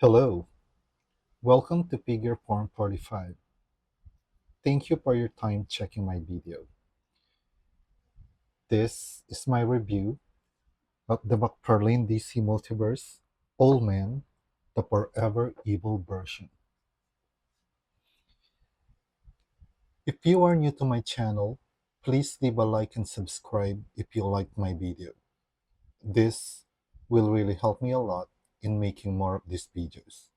Hello, welcome to Figure Form 45. Thank you for your time checking my video. This is my review of the Mcfarlane DC Multiverse Owlman, the Forever Evil version. If you are new to my channel, please leave a like and subscribe if you liked my video. This will really help me a lot in making more of these videos.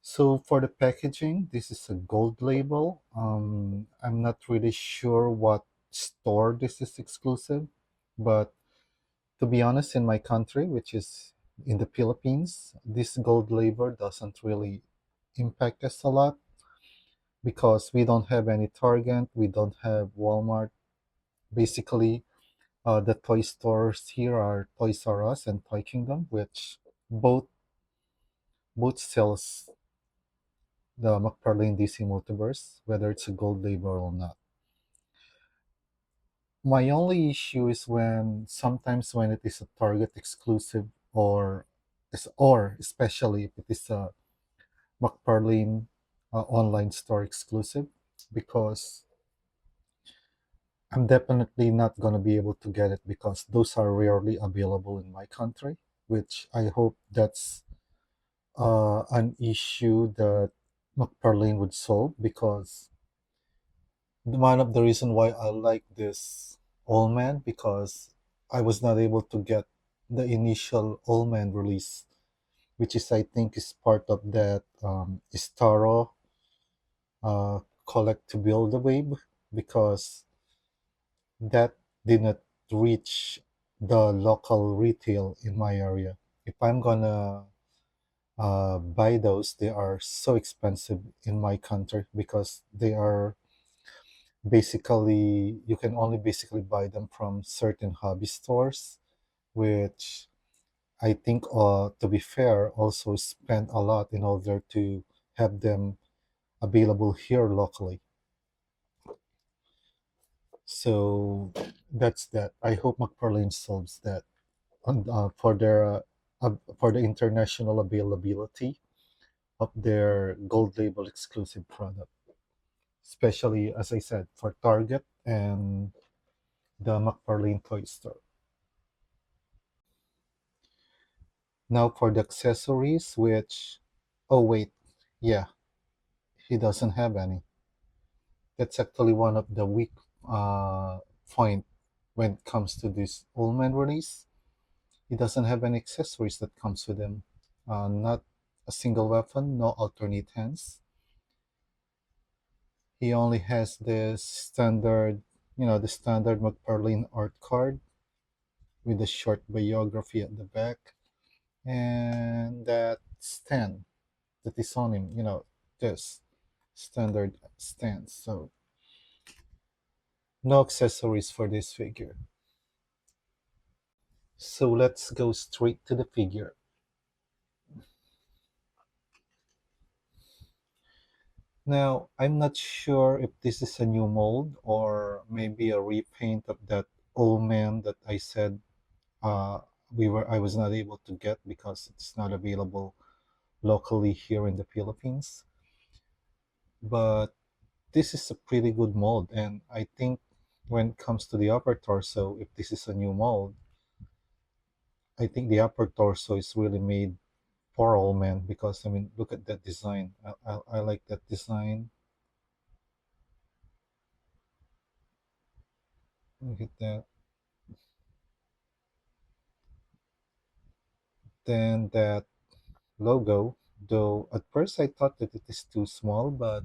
So for the packaging, this is a gold label. I'm not really sure what store this is exclusive, but to be honest, in my country, which is in the Philippines, this gold label doesn't really impact us a lot because we don't have any Target, we don't have Walmart. Basically, the toy stores here are Toys R Us and Toy Kingdom, which both both sells the McFarlane DC Multiverse, whether it's a gold label or not. My only issue is when sometimes when it is a Target exclusive or especially if it is a McFarlane online store exclusive, because I'm definitely not going to be able to get it because those are rarely available in my country, which I hope that's an issue that McFarlane would solve, because one of the reason why I like this Allman, because I was not able to get the initial Allman release, which is I think is part of that Staro collectible the wave, because that did not reach the local retail in my area. If I'm gonna buy those, they are so expensive in my country because they are basically you can only basically buy them from certain hobby stores, which I think to be fair also spend a lot in order to have them available here locally. So that's that. I hope McFarlane solves that for the international availability of their gold label exclusive product, especially as I said for Target and the McFarlane Toy Store. Now for the accessories, which, oh wait, yeah, he doesn't have any. That's actually one of the weak uh, point when it comes to this Ullman release. He doesn't have any accessories that comes with him. Not a single weapon, no alternate hands. He only has this standard, the standard McFarlane art card with a short biography at the back and that stand that is on him, this standard stand. So no accessories for this figure. So let's go straight to the figure. Now, I'm not sure if this is a new mold or maybe a repaint of that old man that I said uh, I was not able to get because it's not available locally here in the Philippines. But this is a pretty good mold, and I think when it comes to the upper torso, if this is a new mold, I think the upper torso is really made for all men, because I mean, look at that design. I like that design. Look at that. Then that logo, though at first I thought that it is too small, but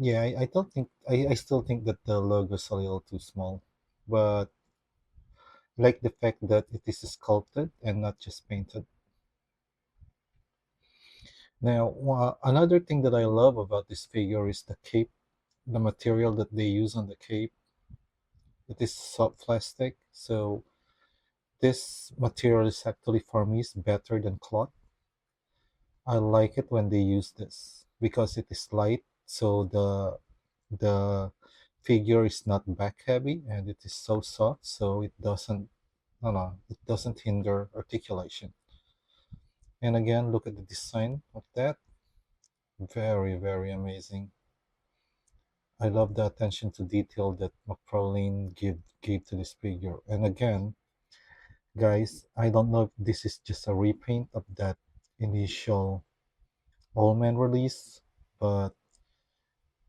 yeah, I don't think I still think that the logo is a little too small. But I like the fact that it is sculpted and not just painted. Now, another thing that I love about this figure is the cape, the material that they use on the cape. It is soft plastic, so this material is actually for me is better than cloth. I like it when they use this because it is light, so the figure is not back heavy and it is so soft, so it doesn't No, no, it doesn't hinder articulation. And again, look at the design of that. Very, very amazing. I love the attention to detail that McFarlane gave to this figure. And again, guys, I don't know if this is just a repaint of that initial Owlman release, but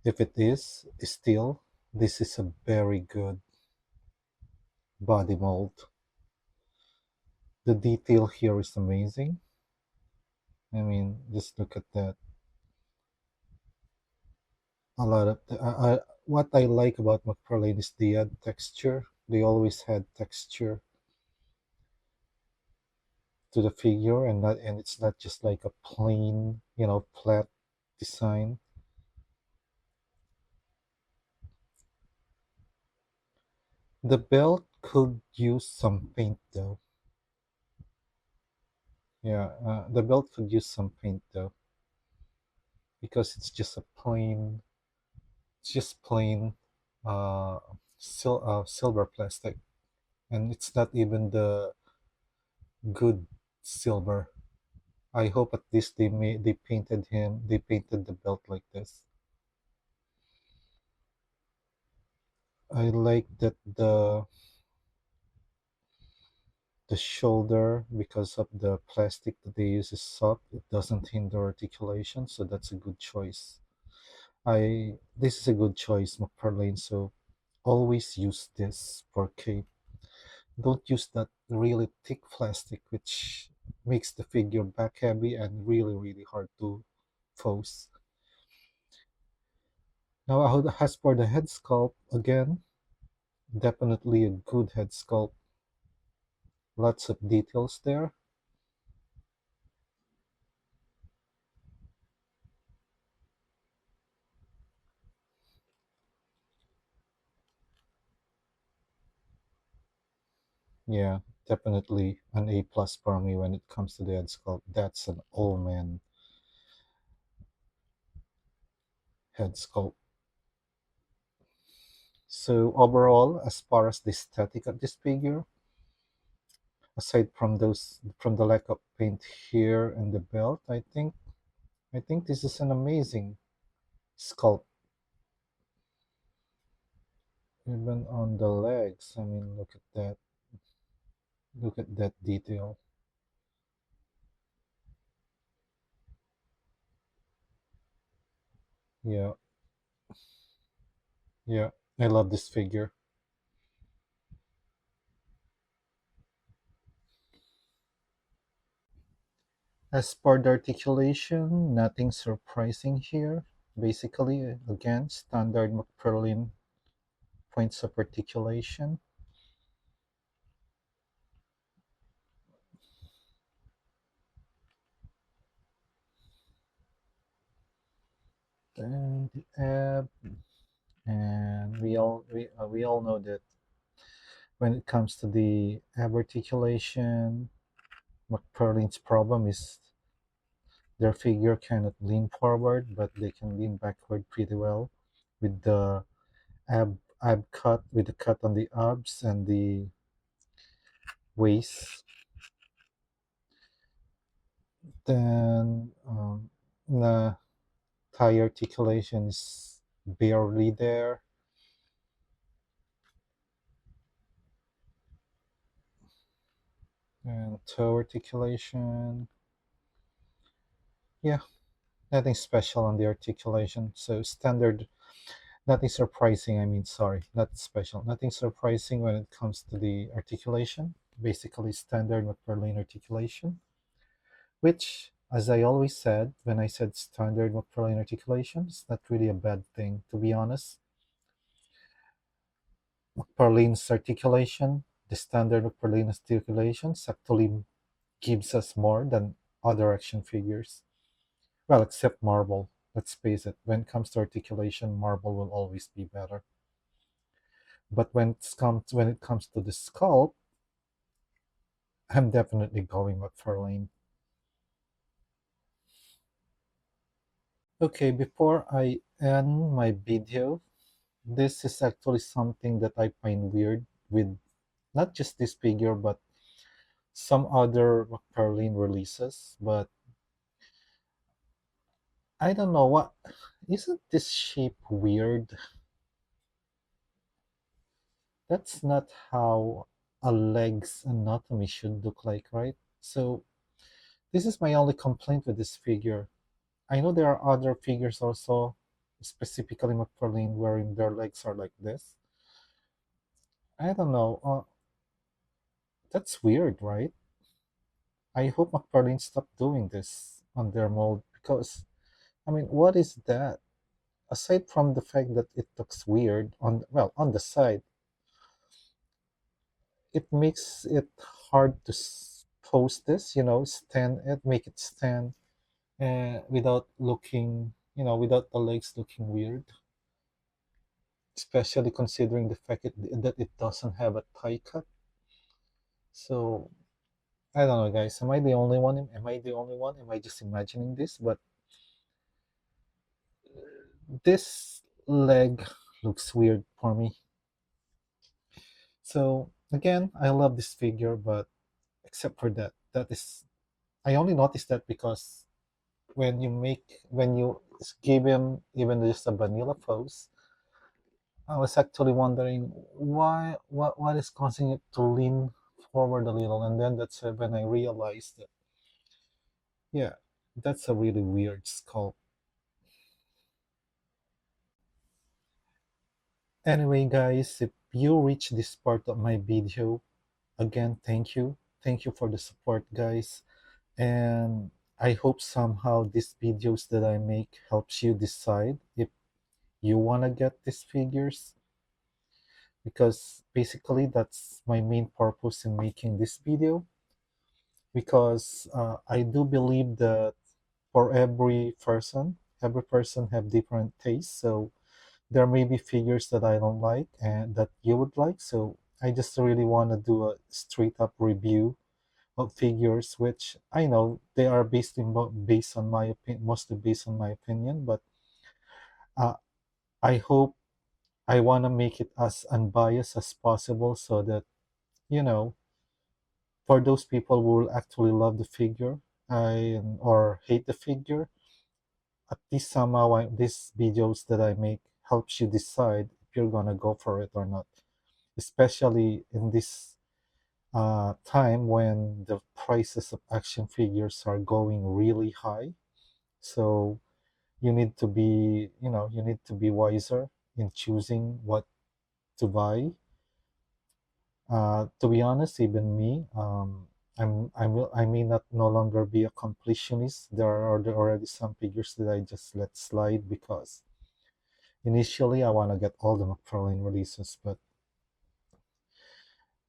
if it is, still, this is a very good body mold. The detail here is amazing. I mean, just look at that. A lot of what I like about McFarlane is the add texture. They always had texture to the figure, and it's not just like a plain, flat design. The belt could use some paint though. Yeah, the belt could use some paint though, because it's just plain, uh, silver plastic, and it's not even the good silver. I hope at least they painted the belt like this. I like that the shoulder, because of the plastic that they use, is soft. It doesn't hinder articulation, so that's a good choice. I This is a good choice, McFarlane. So always use this for cape. Don't use that really thick plastic, which makes the figure back heavy and really, really hard to pose. Now, as for the head sculpt, again, definitely a good head sculpt. Lots of details there. Yeah, definitely an A plus for me when it comes to the head sculpt. That's an old man head sculpt. So overall, as far as the aesthetic of this figure, aside from the lack of paint here and the belt, I think this is an amazing sculpt. Even on the legs, I mean, look at that detail. Yeah, yeah, I love this figure. As for the articulation, nothing surprising here. Basically, again, standard McFarlane points of articulation. And the ab, and we all know that when it comes to the ab articulation, McFarlane's problem is their figure cannot lean forward, but they can lean backward pretty well with the ab cut, with the cut on the abs and the waist. Then the thigh articulation is barely there, and toe articulation. Yeah, nothing special on the articulation. So standard, nothing surprising. I mean, sorry, not special. Nothing surprising when it comes to the articulation. Basically, standard McFarlane articulation, which, as I always said, when I said standard McFarlane articulation, it's not really a bad thing, to be honest. McFarlane's articulation, the standard McFarlane articulations, actually gives us more than other action figures. Well, except Marvel. Let's face it, when it comes to articulation, Marvel will always be better. But when it comes to the sculpt, I'm definitely going with Fairlane. Okay, before I end my video, this is actually something that I find weird with not just this figure, but some other McFarlane releases. But I don't know what. Isn't this shape weird? That's not how a leg's anatomy should look like, right? So this is my only complaint with this figure. I know there are other figures also, specifically McFarlane, wherein their legs are like this. I don't know. That's weird, right? I hope McFarlane stop doing this on their mold because, I mean, what is that? Aside from the fact that it looks weird on the side, it makes it hard to post this. Stand it, make it stand without looking, without the legs looking weird. Especially considering the fact that it doesn't have a tie cut. So I don't know, guys. Am I the only one? Am I the only one? Am I just imagining this? But this leg looks weird for me. So again, I love this figure, but except for that, that is I only noticed that because when you give him even just a vanilla pose, I was actually wondering what is causing it to lean forward a little, and then that's when I realized that yeah, that's a really weird sculpt. Anyway, guys, if you reach this part of my video, again, thank you for the support, guys, and I hope somehow these videos that I make helps you decide if you wanna get these figures, because basically that's my main purpose in making this video, because I do believe that for every person have different tastes. So there may be figures that I don't like and that you would like. So I just really want to do a straight up review of figures, which I know they are based on my opinion, mostly based on my opinion. But uh, I hope I want to make it as unbiased as possible, so that you know for those people who will actually love the figure or hate the figure, at least somehow these videos that I make helps you decide if you're gonna go for it or not. Especially in this time when the prices of action figures are going really high. So you need to be wiser in choosing what to buy. To be honest, even me, I may not no longer be a completionist. There already some figures that I just let slide because initially I want to get all the McFarlane releases, but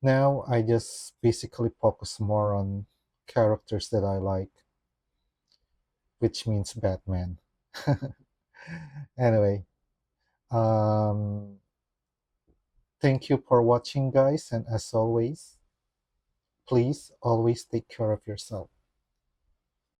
now I just basically focus more on characters that I like, which means Batman. Anyway, um, thank you for watching, guys, and as always, please always take care of yourself.